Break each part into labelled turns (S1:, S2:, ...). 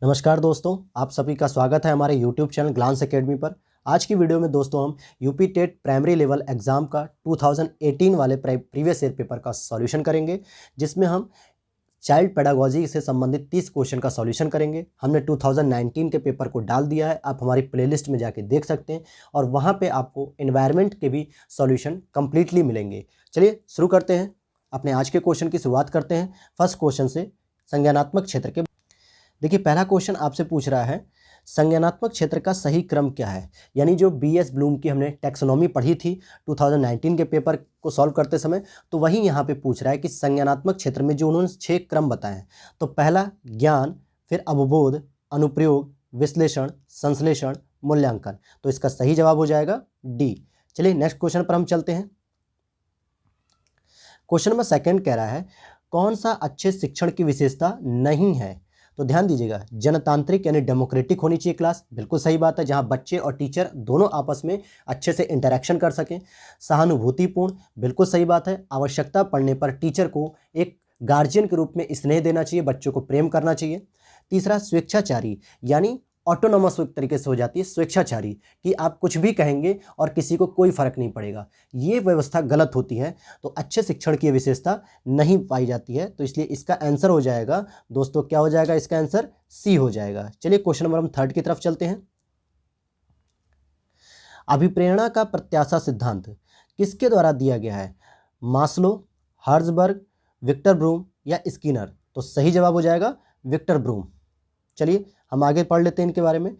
S1: नमस्कार दोस्तों, आप सभी का स्वागत है हमारे YouTube चैनल ग्लांस एकेडमी पर। आज की वीडियो में दोस्तों हम UP TET primary level exam का 2018 वाले प्रीवियस ईयर पेपर का सॉल्यूशन करेंगे, जिसमें हम चाइल्ड पेडागोजी से संबंधित 30 क्वेश्चन का सॉल्यूशन करेंगे। हमने 2019 के पेपर को डाल दिया है, आप हमारी प्लेलिस्ट में जाके देख सकते हैं और वहाँ पे आपको एनवायरनमेंट के भी सॉल्यूशन कम्प्लीटली मिलेंगे। चलिए शुरू करते हैं, अपने आज के क्वेश्चन की शुरुआत करते हैं फर्स्ट क्वेश्चन से। संज्ञानात्मक क्षेत्र के देखिए, पहला क्वेश्चन आपसे पूछ रहा है संज्ञानात्मक क्षेत्र का सही क्रम क्या है। यानी जो बीएस ब्लूम की हमने टैक्सोनॉमी पढ़ी थी 2019 के पेपर को सॉल्व करते समय, तो वही यहाँ पे पूछ रहा है कि संज्ञानात्मक क्षेत्र में जो उन्होंने 6 क्रम बताए हैं, तो पहला ज्ञान, फिर अवबोध, अनुप्रयोग, विश्लेषण, संश्लेषण, मूल्यांकन। तो इसका सही जवाब हो जाएगा डी। चलिए नेक्स्ट क्वेश्चन पर हम चलते हैं। क्वेश्चन नंबर सेकंड कह रहा है कौन सा अच्छे शिक्षण की विशेषता नहीं है। तो ध्यान दीजिएगा, जनतांत्रिक यानी डेमोक्रेटिक होनी चाहिए क्लास, बिल्कुल सही बात है, जहां बच्चे और टीचर दोनों आपस में अच्छे से इंटरेक्शन कर सकें। सहानुभूतिपूर्ण, बिल्कुल सही बात है, आवश्यकता पड़ने पर टीचर को एक गार्जियन के रूप में स्नेह देना चाहिए, बच्चों को प्रेम करना चाहिए। तीसरा स्वेच्छाचारी, यानी ऑटोनोमस एक तरीके से हो जाती है स्वेच्छाचारी, कि आप कुछ भी कहेंगे और किसी को कोई फर्क नहीं पड़ेगा, ये व्यवस्था गलत होती है। तो अच्छे शिक्षण की विशेषता नहीं पाई जाती है, तो इसलिए इसका आंसर हो जाएगा दोस्तों, क्या हो जाएगा, इसका आंसर सी हो जाएगा। चलिए क्वेश्चन नंबर हम थर्ड की तरफ चलते हैं। अभिप्रेरणा का प्रत्याशा सिद्धांत किसके द्वारा दिया गया है। मास्लो, हर्ज़बर्ग, विक्टर ब्रूम या स्किनर। तो सही जवाब हो जाएगा विक्टर ब्रूम। चलिए हम आगे पढ़ लेते हैं इनके बारे में।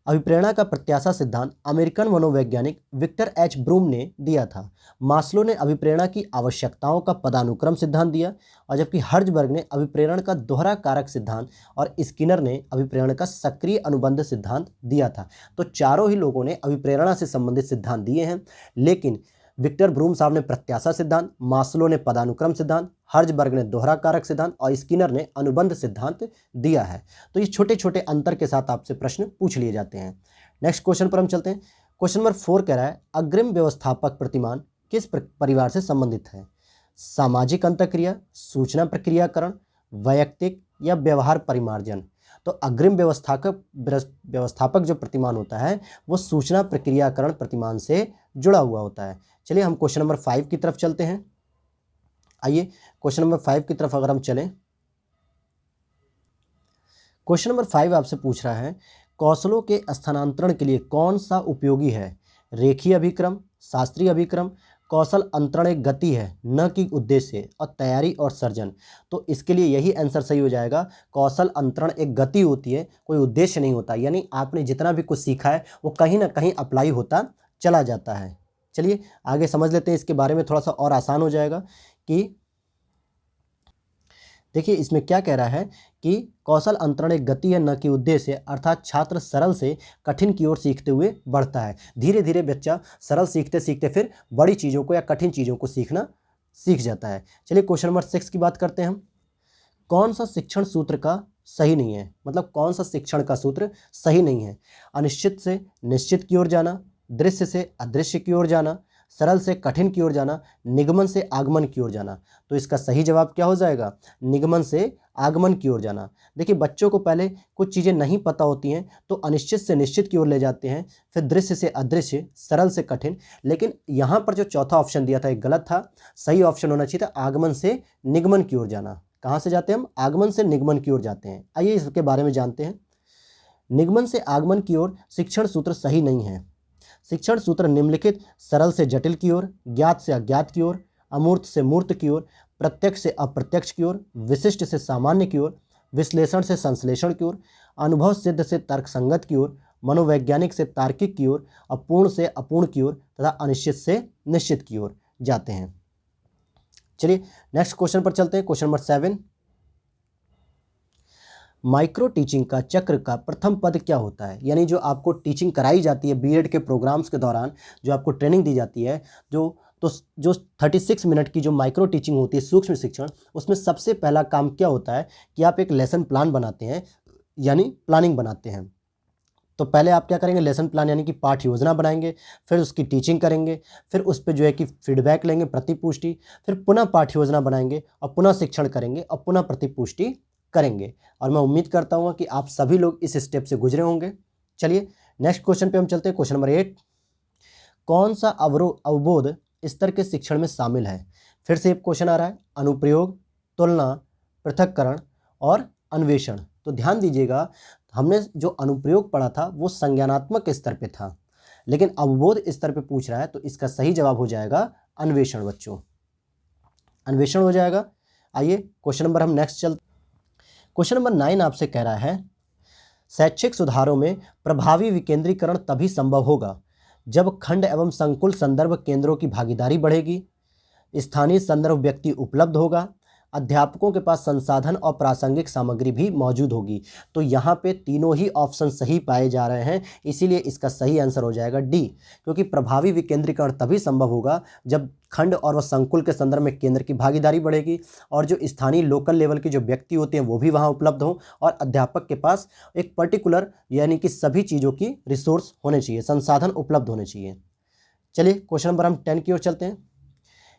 S1: अभिप्रेरणा का प्रत्याशा सिद्धांत अमेरिकन मनोवैज्ञानिक विक्टर एच ब्रूम ने दिया था। मास्लो ने अभिप्रेरणा की आवश्यकताओं का पदानुक्रम सिद्धांत दिया, और जबकि हर्ज़बर्ग ने अभिप्रेरण का दोहरा कारक सिद्धांत और स्किनर ने अभिप्रेरण का सक्रिय अनुबंध सिद्धांत दिया था। तो चारों ही लोगों ने अभिप्रेरणा से संबंधित सिद्धांत दिए हैं, लेकिन विक्टर ब्रूम साहब ने प्रत्याशा सिद्धांत, मास्लो ने पदानुक्रम सिद्धांत, हर्ज़बर्ग ने दोहरा कारक सिद्धांत और स्किनर ने अनुबंध सिद्धांत दिया है। तो ये छोटे छोटे अंतर के साथ आपसे प्रश्न पूछ लिए जाते हैं। नेक्स्ट क्वेश्चन पर हम चलते हैं। क्वेश्चन नंबर 4 कह रहा है अग्रिम व्यवस्थापक प्रतिमान किस परिवार से संबंधित है। सामाजिक अंतःक्रिया, सूचना प्रक्रियाकरण, वैयक्तिक या व्यवहार परिमार्जन। तो अग्रिम व्यवस्थापक जो प्रतिमान होता है वो सूचना प्रक्रियाकरण प्रतिमान से जुड़ा हुआ होता है। चलिए हम क्वेश्चन नंबर 5 की तरफ चलते हैं। आइए क्वेश्चन नंबर 5 की तरफ अगर हम चलें, क्वेश्चन नंबर 5 आपसे पूछ रहा है कौशलों के स्थानांतरण के लिए कौन सा उपयोगी है। रेखीय अभिक्रम, शास्त्रीय अभिक्रम, कौशल अंतरण एक गति है न कि उद्देश्य, और तैयारी और सर्जन। तो इसके लिए यही आंसर सही हो जाएगा, कौशल अंतरण एक गति होती है, कोई उद्देश्य नहीं होता। यानी आपने जितना भी कुछ सीखा है वो कहीं ना कहीं अप्लाई होता चला जाता है। चलिए आगे समझ लेते हैं इसके बारे में, थोड़ा सा और आसान हो जाएगा। कि देखिए इसमें क्या कह रहा है कि कौशल अंतरण एक गति है न कि उद्देश्य, अर्थात छात्र सरल से कठिन की ओर सीखते हुए बढ़ता है। धीरे धीरे बच्चा सरल सीखते सीखते फिर बड़ी चीज़ों को या कठिन चीज़ों को सीखना सीख जाता है। चलिए क्वेश्चन नंबर 6 की बात करते हैं हम। कौन सा शिक्षण सूत्र का सही नहीं है, मतलब कौन सा शिक्षण का सूत्र सही नहीं है। अनिश्चित से निश्चित की ओर जाना, दृश्य से अदृश्य की ओर जाना, सरल से कठिन की ओर जाना, निगमन से आगमन की ओर जाना। तो इसका सही जवाब क्या हो जाएगा, निगमन से आगमन की ओर जाना। देखिए बच्चों को पहले कुछ चीज़ें नहीं पता होती हैं तो अनिश्चित से निश्चित की ओर ले जाते हैं, फिर दृश्य से अदृश्य, सरल से कठिन। लेकिन यहाँ पर जो चौथा ऑप्शन दिया था एक गलत था, सही ऑप्शन होना चाहिए था आगमन से निगमन की ओर जाना। कहाँ से जाते हैं हम, आगमन से निगमन की ओर जाते हैं। आइए इसके बारे में जानते हैं। निगमन से आगमन की ओर शिक्षण सूत्र सही नहीं है। शिक्षण सूत्र निम्नलिखित सरल से जटिल की ओर, ज्ञात से अज्ञात की ओर, अमूर्त से मूर्त की ओर, प्रत्यक्ष से अप्रत्यक्ष की ओर, विशिष्ट से सामान्य की ओर, विश्लेषण से संश्लेषण की ओर, अनुभव सिद्ध से तर्कसंगत की ओर, मनोवैज्ञानिक से तार्किक की ओर, अपूर्ण से अपूर्ण की ओर तथा अनिश्चित से निश्चित की ओर जाते हैं। चलिए नेक्स्ट क्वेश्चन पर चलते हैं। क्वेश्चन नंबर 7, माइक्रो टीचिंग का चक्र का प्रथम पद क्या होता है। यानी जो आपको टीचिंग कराई जाती है बीएड के प्रोग्राम्स के दौरान, जो आपको ट्रेनिंग दी जाती है, जो 36 मिनट की जो माइक्रो टीचिंग होती है, सूक्ष्म शिक्षण, उसमें सबसे पहला काम क्या होता है कि आप एक लेसन प्लान बनाते हैं, यानी प्लानिंग बनाते हैं। तो पहले आप क्या करेंगे, लेसन प्लान यानी कि पाठ योजना बनाएंगे, फिर उसकी टीचिंग करेंगे, फिर उस पर जो है कि फीडबैक लेंगे, प्रतिपुष्टि, फिर पुनः पाठ योजना बनाएंगे और पुनः शिक्षण करेंगे और पुनः प्रतिपुष्टि करेंगे। और मैं उम्मीद करता हूँ कि आप सभी लोग इस स्टेप से गुजरे होंगे। चलिए नेक्स्ट क्वेश्चन पे हम चलते हैं। क्वेश्चन नंबर 8, कौन सा अवबोध स्तर के शिक्षण में शामिल है? फिर से एक क्वेश्चन आ रहा है, अनुप्रयोग, तुलना, पृथक्करण और अन्वेषण। तो ध्यान दीजिएगा, हमने जो अनुप्रयोग पढ़ा था वो संज्ञानात्मक स्तर पे था, लेकिन अवबोध स्तर पे पूछ रहा है, तो इसका सही जवाब हो जाएगा अन्वेषण बच्चों, अन्वेषण हो जाएगा। आइए क्वेश्चन नंबर हम नेक्स्ट चलते। क्वेश्चन नंबर 9 आपसे कह रहा है, शैक्षिक सुधारों में प्रभावी विकेंद्रीकरण तभी संभव होगा जब खंड एवं संकुल संदर्भ केंद्रों की भागीदारी बढ़ेगी, स्थानीय संदर्भ व्यक्ति उपलब्ध होगा, अध्यापकों के पास संसाधन और प्रासंगिक सामग्री भी मौजूद होगी। तो यहाँ पे तीनों ही ऑप्शन सही पाए जा रहे हैं, इसीलिए इसका सही आंसर हो जाएगा डी, क्योंकि प्रभावी विकेंद्रीकरण तभी संभव होगा जब खंड और वह संकुल के संदर्भ में केंद्र की भागीदारी बढ़ेगी और जो स्थानीय लोकल लेवल के जो व्यक्ति होते हैं वो भी वहाँ उपलब्ध हों और अध्यापक के पास एक पर्टिकुलर यानी कि सभी चीज़ों की रिसोर्स होने चाहिए, संसाधन उपलब्ध होने चाहिए। चलिए क्वेश्चन नंबर हम 10 की ओर चलते हैं।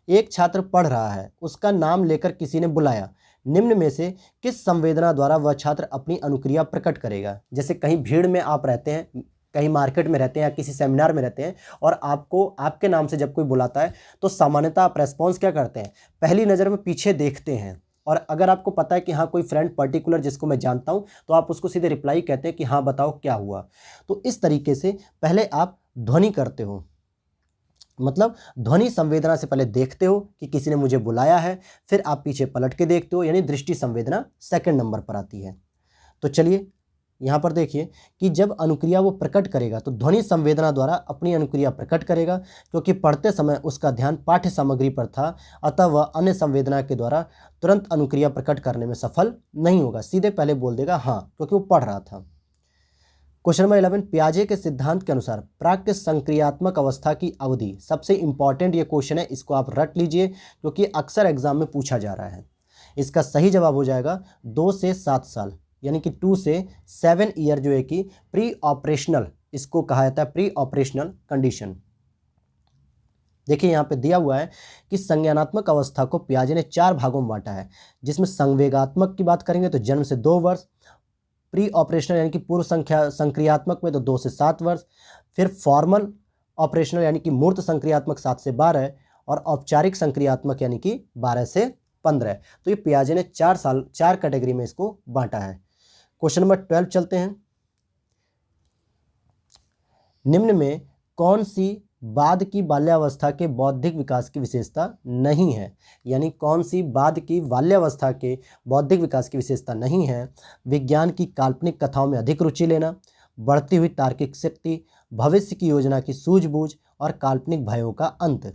S1: एक छात्र पढ़ रहा है, उसका नाम लेकर किसी ने बुलाया, निम्न में से किस संवेदना द्वारा वह छात्र अपनी अनुक्रिया प्रकट करेगा? जैसे कहीं भीड़ में आप रहते हैं, कहीं मार्केट में रहते हैं या किसी सेमिनार में रहते हैं और आपको आपके नाम से जब कोई बुलाता है तो सामान्यतः आप रेस्पॉन्स क्या करते हैं? पहली नज़र में पीछे देखते हैं, और अगर आपको पता है कि हाँ कोई फ्रेंड पर्टिकुलर जिसको मैं जानता हूँ तो आप उसको सीधे रिप्लाई कहते हैं कि हाँ बताओ क्या हुआ। तो इस तरीके से पहले आप ध्वनि करते हो, मतलब ध्वनि संवेदना से पहले देखते हो कि किसी ने मुझे बुलाया है, फिर आप पीछे पलट के देखते हो, यानी दृष्टि संवेदना सेकंड नंबर पर आती है। तो चलिए यहाँ पर देखिए कि जब अनुक्रिया वो प्रकट करेगा तो ध्वनि संवेदना द्वारा अपनी अनुक्रिया प्रकट करेगा, क्योंकि पढ़ते समय उसका ध्यान पाठ्य सामग्री पर था, अतः वह अन्य संवेदना के द्वारा तुरंत अनुक्रिया प्रकट करने में सफल नहीं होगा, सीधे पहले बोल देगा हाँ, क्योंकि वो पढ़ रहा था। क्वेश्चन नंबर 11, पियाजे के सिद्धांत के अनुसार प्राक् संक्रियात्मक अवस्था की अवधि, सबसे इंपॉर्टेंट ये क्वेश्चन है, इसको आप रट लीजिए क्योंकि अक्सर एग्जाम में पूछा जा रहा है। इसका सही जवाब हो जाएगा 2 से 7 साल, यानी कि 2 से 7 ईयर जो है कि प्री ऑपरेशनल, इसको कहा जाता है प्री ऑपरेशनल कंडीशन। देखिए यहाँ पे दिया हुआ है कि संज्ञानात्मक अवस्था को पियाजे ने 4 भागों में बांटा है, जिसमें संवेगात्मक की बात करेंगे तो जन्म से 2 वर्ष, प्री ऑपरेशनल यानी कि पूर्व संक्रियात्मक में तो 2 से 7 वर्ष, फिर फॉर्मल ऑपरेशनल यानी कि मूर्त संक्रियात्मक 7 से 12 और औपचारिक संक्रियात्मक यानी कि 12 से 15। तो ये पियाजे ने 4 कैटेगरी में इसको बांटा है। क्वेश्चन नंबर 12 चलते हैं। निम्न में कौन सी बाद की बाल्यावस्था के बौद्धिक विकास की विशेषता नहीं है? यानी कौन सी बाद की बाल्यावस्था के बौद्धिक विकास की विशेषता नहीं है? विज्ञान की काल्पनिक कथाओं में अधिक रुचि लेना, बढ़ती हुई तार्किक शक्ति, भविष्य की योजना की सूझबूझ और काल्पनिक भयों का अंत।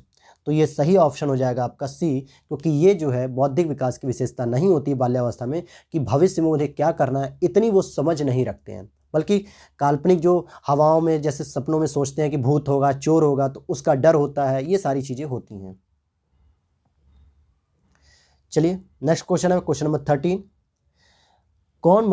S1: तो ये सही ऑप्शन हो जाएगा आपका सी, क्योंकि ये जो है बौद्धिक विकास की विशेषता नहीं होती बाल्यावस्था में कि भविष्य में उन्हें क्या करना है, इतनी वो समझ नहीं रखते हैं, बल्कि काल्पनिक जो हवाओं में जैसे सपनों में सोचते हैं कि भूत होगा, चोर होगा, तो उसका डर होता है, ये सारी चीज़ें होती हैं। चलिए नेक्स्ट क्वेश्चन है क्वेश्चन नंबर 13, कौन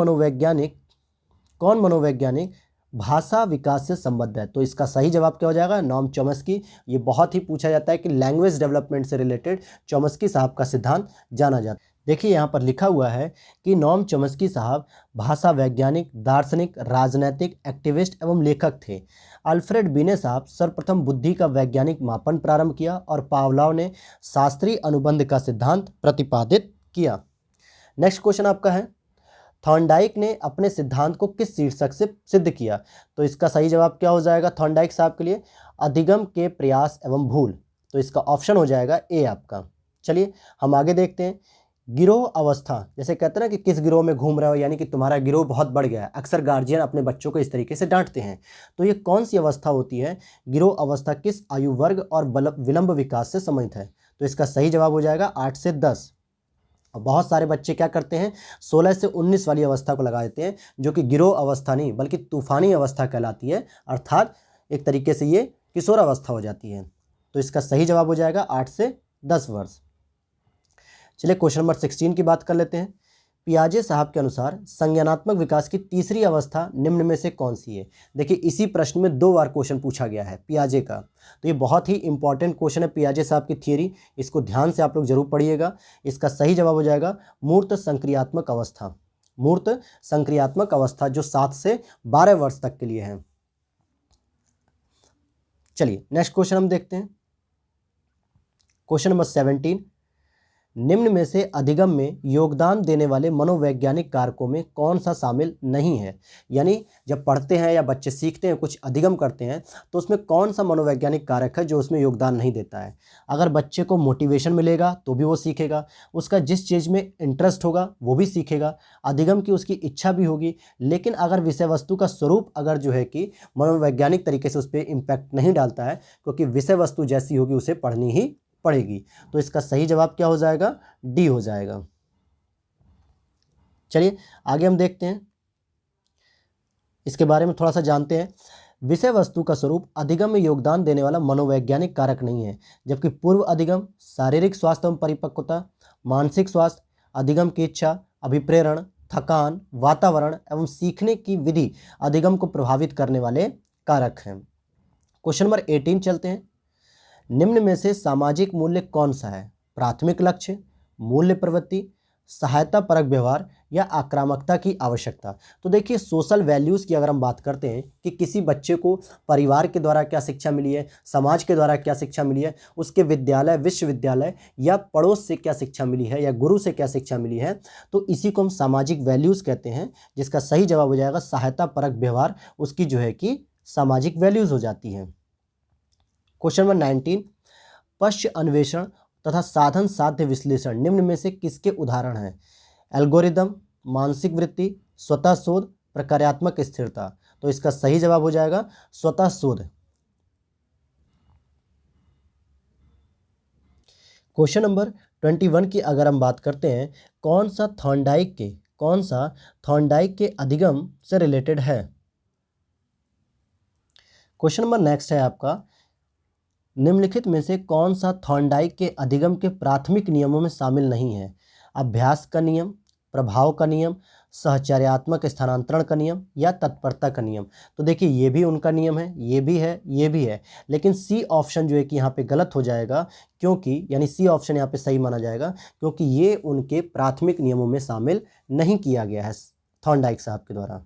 S1: मनोवैज्ञानिक भाषा विकास से संबद्ध है? तो इसका सही जवाब क्या हो जाएगा? Noam Chomsky. ये बहुत ही पूछा जाता है कि लैंग्वेज डेवलपमेंट से रिलेटेड चॉम्स्की साहब का सिद्धांत जाना जाता है। देखिए यहाँ पर लिखा हुआ है कि नॉम चॉम्स्की साहब भाषा वैज्ञानिक, दार्शनिक, राजनैतिक, एक्टिविस्ट एवं लेखक थे। अल्फ्रेड बिने साहब सर्वप्रथम बुद्धि का वैज्ञानिक मापन प्रारंभ किया और पावलोव ने शास्त्रीय अनुबंध का सिद्धांत प्रतिपादित किया। नेक्स्ट क्वेश्चन आपका है, थॉर्नडाइक ने अपने सिद्धांत को किस शीर्षक से सिद्ध किया? तो इसका सही जवाब क्या हो जाएगा थॉर्नडाइक साहब के लिए? अधिगम के प्रयास एवं भूल। तो इसका ऑप्शन हो जाएगा ए आपका। चलिए हम आगे देखते हैं। गिरोह अवस्था, जैसे कहते हैं ना कि किस गिरोह में घूम रहे हो, यानी कि तुम्हारा गिरोह बहुत बढ़ गया है। अक्सर गार्जियन अपने बच्चों को इस तरीके से डांटते हैं। तो ये कौन सी अवस्था होती है? गिरोह अवस्था किस आयु वर्ग और विलंब विकास से संबंधित है? तो इसका सही जवाब हो जाएगा 8 से 10। और बहुत सारे बच्चे क्या करते हैं, 16 से 19 वाली अवस्था को लगा देते हैं, जो कि गिरोह अवस्था नहीं बल्कि तूफानी अवस्था कहलाती है, अर्थात एक तरीके से ये किशोर अवस्था हो जाती है। तो इसका सही जवाब हो जाएगा 8 से 10 वर्ष। चलिए क्वेश्चन नंबर 16 की बात कर लेते हैं। पियाजे साहब के अनुसार संज्ञानात्मक विकास की तीसरी अवस्था निम्न में से कौन सी है? देखिए इसी प्रश्न में 2 बार क्वेश्चन पूछा गया है पियाजे का, तो ये बहुत ही इंपॉर्टेंट क्वेश्चन है पियाजे साहब की थियरी, इसको ध्यान से आप लोग जरूर पढ़िएगा। इसका सही जवाब हो जाएगा मूर्त संक्रियात्मक अवस्था। मूर्त संक्रियात्मक अवस्था जो 7 से 12 वर्ष तक के लिए है। चलिए नेक्स्ट क्वेश्चन हम देखते हैं। क्वेश्चन नंबर 17, निम्न में से अधिगम में योगदान देने वाले मनोवैज्ञानिक कारकों में कौन सा शामिल नहीं है। यानी जब पढ़ते हैं या बच्चे सीखते हैं, कुछ अधिगम करते हैं, तो उसमें कौन सा मनोवैज्ञानिक कारक है जो उसमें योगदान नहीं देता है। अगर बच्चे को मोटिवेशन मिलेगा तो भी वो सीखेगा, उसका जिस चीज़ में इंटरेस्ट होगा वो भी सीखेगा, अधिगम की उसकी इच्छा भी होगी। लेकिन अगर विषय वस्तु का स्वरूप अगर जो है कि मनोवैज्ञानिक तरीके से उस पर इम्पैक्ट नहीं डालता है, क्योंकि विषय वस्तु जैसी होगी उसे पढ़नी ही पड़ेगी, तो इसका सही जवाब क्या हो जाएगा, डी हो जाएगा। चलिए आगे हम देखते हैं, इसके बारे में थोड़ा सा जानते हैं। विषय वस्तु का स्वरूप अधिगम में योगदान देने वाला मनोवैज्ञानिक कारक नहीं है, जबकि पूर्व अधिगम, शारीरिक स्वास्थ्य एवं परिपक्वता, मानसिक स्वास्थ्य, अधिगम की इच्छा, अभिप्रेरण, थकान, वातावरण एवं सीखने की विधि अधिगम को प्रभावित करने वाले कारक हैं। क्वेश्चन नंबर 18 चलते हैं। निम्न में से सामाजिक मूल्य कौन सा है। प्राथमिक लक्ष्य, मूल्य प्रवृत्ति, सहायता परक व्यवहार या आक्रामकता की आवश्यकता। तो देखिए सोशल वैल्यूज़ की अगर हम बात करते हैं कि किसी बच्चे को परिवार के द्वारा क्या शिक्षा मिली है, समाज के द्वारा क्या शिक्षा मिली है, उसके विद्यालय, विश्वविद्यालय या पड़ोस से क्या शिक्षा मिली है या गुरु से क्या शिक्षा मिली है, तो इसी को हम सामाजिक वैल्यूज़ कहते हैं, जिसका सही जवाब हो जाएगा सहायता परक व्यवहार, उसकी जो है कि सामाजिक वैल्यूज़ हो जाती हैं। क्वेश्चन नंबर 19, पश्च अन्वेषण तथा साधन साध्य विश्लेषण निम्न में से किसके उदाहरण हैं। एल्गोरिदम, मानसिक वृत्ति, स्वतः शोध, प्रक्रियात्मक स्थिरता। तो इसका सही जवाब हो जाएगा स्वतः शोध। क्वेश्चन नंबर 21 की अगर हम बात करते हैं, कौन सा थॉर्नडाइक के अधिगम से रिलेटेड है। क्वेश्चन नंबर नेक्स्ट है आपका, निम्नलिखित में से कौन सा थॉर्नडाइक के अधिगम के प्राथमिक नियमों में शामिल नहीं है। अभ्यास का नियम, प्रभाव का नियम, सहचर्यात्मक स्थानांतरण का नियम या तत्परता का नियम। तो देखिए ये भी उनका नियम है, ये भी है, ये भी है, लेकिन सी ऑप्शन जो है कि यहाँ पे गलत हो जाएगा, क्योंकि यानी सी ऑप्शन यहाँ पे सही माना जाएगा, क्योंकि ये उनके प्राथमिक नियमों में शामिल नहीं किया गया है थॉर्नडाइक साहब के द्वारा।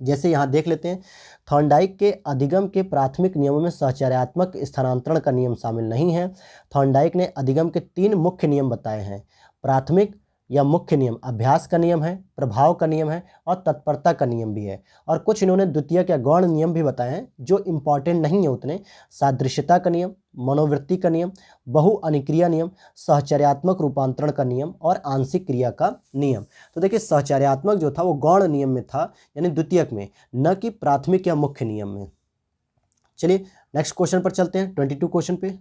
S1: जैसे यहाँ देख लेते हैं, थॉर्नडाइक के अधिगम के प्राथमिक नियमों में सहचर्यात्मक स्थानांतरण का नियम शामिल नहीं है। थॉर्नडाइक ने अधिगम के 3 मुख्य नियम बताए हैं। प्राथमिक या मुख्य नियम अभ्यास का नियम है, प्रभाव का नियम है और तत्परता का नियम भी है, और कुछ इन्होंने द्वितीयक या गौण नियम भी बताए हैं जो इम्पॉर्टेंट नहीं है उतने। सादृश्यता का नियम, मनोवृत्ति का नियम, बहुअनिक्रिया नियम, सहचर्यात्मक रूपांतरण का नियम और आंशिक क्रिया का नियम। तो देखिए सहचर्यात्मक जो था वो गौण नियम में था, यानी द्वितीयक में, न कि प्राथमिक या मुख्य नियम में। चलिए नेक्स्ट क्वेश्चन पर चलते हैं, 22 क्वेश्चन पे।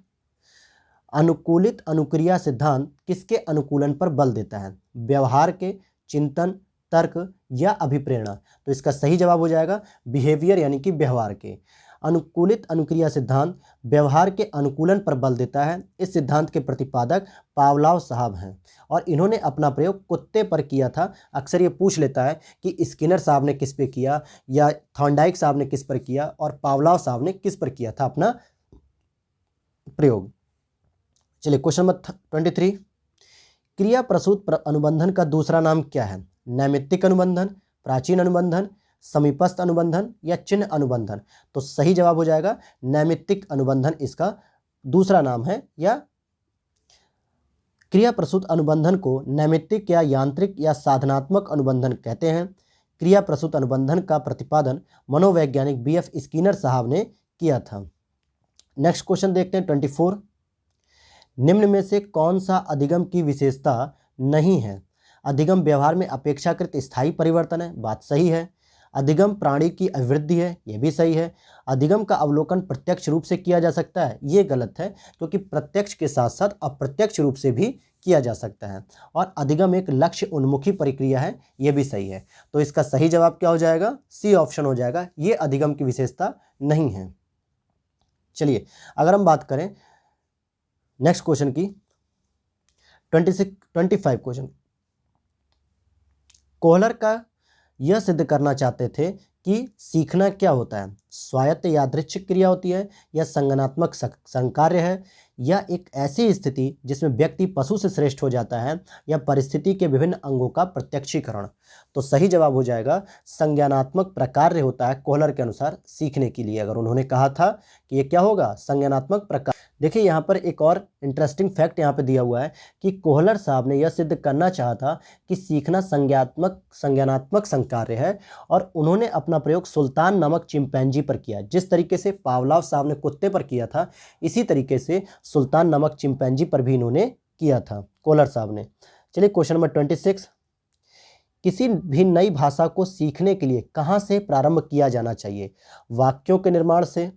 S1: अनुकूलित अनुक्रिया सिद्धांत किसके अनुकूलन पर बल देता है। व्यवहार के, चिंतन, तर्क या अभिप्रेरणा। तो इसका सही जवाब हो जाएगा बिहेवियर यानी कि व्यवहार के। अनुकूलित अनुक्रिया सिद्धांत व्यवहार के अनुकूलन पर बल देता है। इस सिद्धांत के प्रतिपादक पावलोव साहब हैं और इन्होंने अपना प्रयोग कुत्ते पर किया था। अक्सर ये पूछ लेता है कि स्किनर साहब ने किस पे किया या थॉर्नडाइक साहब ने किस पर किया और पावलोव साहब ने किस पर किया था अपना प्रयोग। चलिए क्वेश्चन नंबर 23, क्रिया प्रसूत अनुबंधन का दूसरा नाम क्या है। नैमित्तिक अनुबंधन, प्राचीन अनुबंधन, समीपस्थ अनुबंधन या चिन्ह अनुबंधन। तो सही जवाब हो जाएगा नैमित्तिक अनुबंधन इसका दूसरा नाम है। या क्रिया प्रसूत अनुबंधन को नैमित्तिक या यांत्रिक या साधनात्मक अनुबंधन कहते हैं। क्रिया प्रसूत अनुबंधन का प्रतिपादन मनोवैज्ञानिक BF स्किनर साहब ने किया था। नेक्स्ट क्वेश्चन देखते हैं 24, निम्न में से कौन सा अधिगम की विशेषता नहीं है। अधिगम व्यवहार में अपेक्षाकृत स्थायी परिवर्तन है, बात सही है। अधिगम प्राणी की अभिवृद्धि है, यह भी सही है। अधिगम का अवलोकन प्रत्यक्ष रूप से किया जा सकता है, ये गलत है, क्योंकि प्रत्यक्ष के साथ साथ अप्रत्यक्ष रूप से भी किया जा सकता है। और अधिगम एक लक्ष्य उन्मुखी प्रक्रिया है, यह भी सही है। तो इसका सही जवाब क्या हो जाएगा, सी ऑप्शन हो जाएगा, ये अधिगम की विशेषता नहीं है। चलिए अगर हम बात करें नेक्स्ट क्वेश्चन की 25 क्वेश्चन, कोहलर का यह सिद्ध करना चाहते थे कि सीखना क्या होता है। स्वायत्त यादृच्छिक क्रिया होती है या संगनात्मक संकार्य है या एक ऐसी स्थिति जिसमें व्यक्ति पशु से श्रेष्ठ हो जाता है, या परिस्थिति के विभिन्न अंगों का प्रत्यक्षीकरण। तो सही जवाब हो जाएगा संज्ञानात्मक प्रकार्य होता है कोहलर के अनुसार सीखने के लिए। अगर उन्होंने कहा था कि ये क्या होगा, संज्ञानात्मक प्रकार। देखिए यहाँ पर एक और इंटरेस्टिंग फैक्ट यहाँ पे दिया हुआ है कि कोहलर साहब ने यह सिद्ध करना चाहा था कि सीखना संज्ञानात्मक संकार्य है, और उन्होंने अपना प्रयोग सुल्तान नामक चिंपैंजी पर किया। जिस तरीके से पावलोव साहब ने कुत्ते पर किया था, इसी तरीके से सुल्तान नामक चिंपैंजी पर भी इन्होंने किया था, कोहलर साहब ने। चलिए क्वेश्चन नंबर 26, किसी भी नई भाषा को सीखने के लिए कहाँ से प्रारंभ किया जाना चाहिए? वाक्यों के निर्माण से,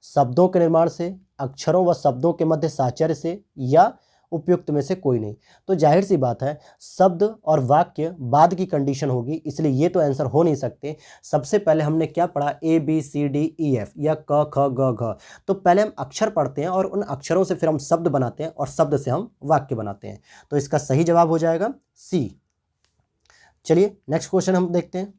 S1: शब्दों के निर्माण से, अक्षरों व शब्दों के मध्य साहचर्य से, या उपयुक्त में से कोई नहीं। तो जाहिर सी बात है शब्द और वाक्य बाद की कंडीशन होगी, इसलिए ये तो आंसर हो नहीं सकते। सबसे पहले हमने क्या पढ़ा, ABCDEF या क ख ग घ। तो पहले हम अक्षर पढ़ते हैं और उन अक्षरों से फिर हम शब्द बनाते हैं और शब्द से हम वाक्य बनाते हैं। तो इसका सही जवाब हो जाएगा C। चलिए नेक्स्ट क्वेश्चन हम देखते हैं।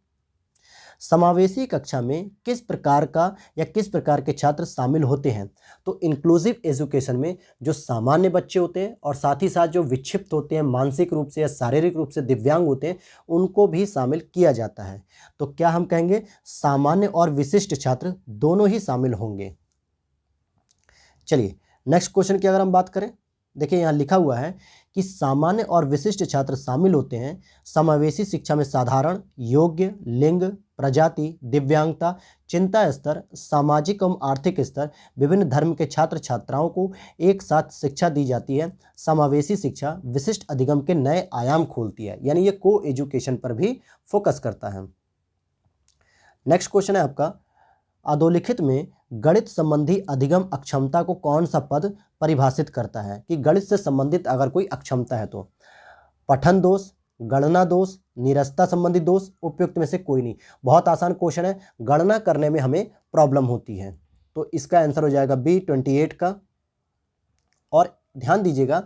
S1: समावेशी कक्षा में किस प्रकार का या किस प्रकार के छात्र शामिल होते हैं? तो इंक्लूसिव एजुकेशन में जो सामान्य बच्चे होते हैं और साथ ही साथ जो विक्षिप्त होते हैं, मानसिक रूप से या शारीरिक रूप से दिव्यांग होते हैं, उनको भी शामिल किया जाता है। तो क्या हम कहेंगे सामान्य और विशिष्ट छात्र दोनों ही शामिल होंगे। चलिए नेक्स्ट क्वेश्चन की अगर हम बात करें, देखिए यहाँ लिखा हुआ है कि सामान्य और विशिष्ट छात्र शामिल होते हैं समावेशी शिक्षा में साधारण, योग्य, लिंग, प्रजाति, दिव्यांगता, चिंता स्तर, सामाजिक एवं आर्थिक स्तर, विभिन्न धर्म के छात्र छात्राओं को एक साथ शिक्षा दी जाती है। समावेशी शिक्षा विशिष्ट अधिगम के नए आयाम खोलती है, यानी ये को एजुकेशन पर भी फोकस करता है। नेक्स्ट क्वेश्चन है आपका, अधोलिखित में गणित संबंधी अधिगम अक्षमता को कौन सा पद परिभाषित करता है? कि गणित से संबंधित अगर कोई अक्षमता है तो पठन दोष, गणना दोष, निरस्ता संबंधी दोष, उपयुक्त में से कोई नहीं। बहुत आसान क्वेश्चन है, गणना करने में हमें प्रॉब्लम होती है, तो इसका आंसर हो जाएगा B 28 का। और ध्यान दीजिएगा,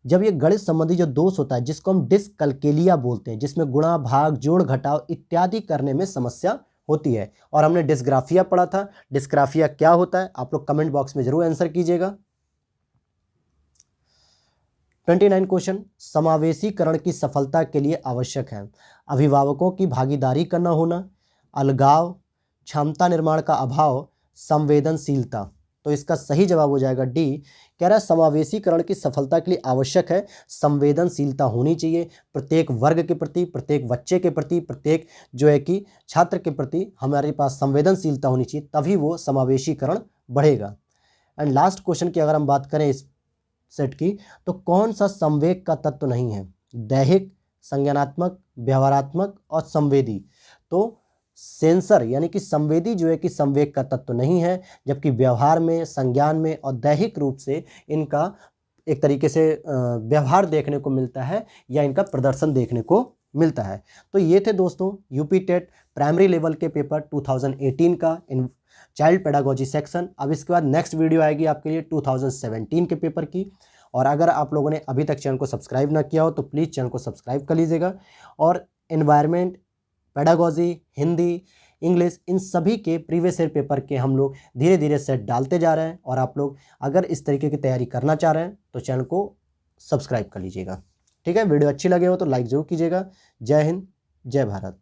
S1: जब ये गणित संबंधी जो दोष होता है जिसको हम डिस्कैल्कुलिया बोलते हैं, जिसमें गुणा, भाग, जोड़, घटाव इत्यादि करने में समस्या होती है, और हमने डिस्ग्राफिया पढ़ा था। डिस्ग्राफिया क्या होता है आप लोग कमेंट बॉक्स में जरूर आंसर कीजिएगा। 29 क्वेश्चन, समावेशीकरण की सफलता के लिए आवश्यक है अभिभावकों की भागीदारी का न होना, अलगाव, क्षमता निर्माण का अभाव, संवेदनशीलता। तो इसका सही जवाब हो जाएगा D। कह रहा है समावेशीकरण की सफलता के लिए आवश्यक है संवेदनशीलता होनी चाहिए, प्रत्येक वर्ग के प्रति, प्रत्येक बच्चे के प्रति, प्रत्येक जो है कि छात्र के प्रति हमारे पास संवेदनशीलता होनी चाहिए, तभी वो समावेशीकरण बढ़ेगा। एंड लास्ट क्वेश्चन की अगर हम बात करें इस सेट की, तो कौन सा संवेग का तत्व नहीं है? दैहिक, संज्ञानात्मक, व्यवहारात्मक और संवेदी। तो सेंसर यानी कि संवेदी जो है कि संवेग का तत्व नहीं है, जबकि व्यवहार में, संज्ञान में और दैहिक रूप से इनका एक तरीके से व्यवहार देखने को मिलता है या इनका प्रदर्शन देखने को मिलता है। तो ये थे दोस्तों यूपी टेट प्राइमरी लेवल के पेपर 2018 का इन चाइल्ड पेडागोजी सेक्शन। अब इसके बाद नेक्स्ट वीडियो आएगी आपके लिए 2017 के पेपर की। और अगर आप लोगों ने अभी तक चैनल को सब्सक्राइब ना किया हो तो प्लीज़ चैनल को सब्सक्राइब कर लीजिएगा। और एनवायरनमेंट, पेडागोजी, हिंदी, इंग्लिश, इन सभी के प्रीवियस ईयर पेपर के हम लोग धीरे धीरे सेट डालते जा रहे हैं। और आप लोग अगर इस तरीके की तैयारी करना चाह रहे हैं तो चैनल को सब्सक्राइब कर लीजिएगा। ठीक है, वीडियो अच्छी लगे हो तो लाइक ज़रूर कीजिएगा। जय हिंद, जय भारत।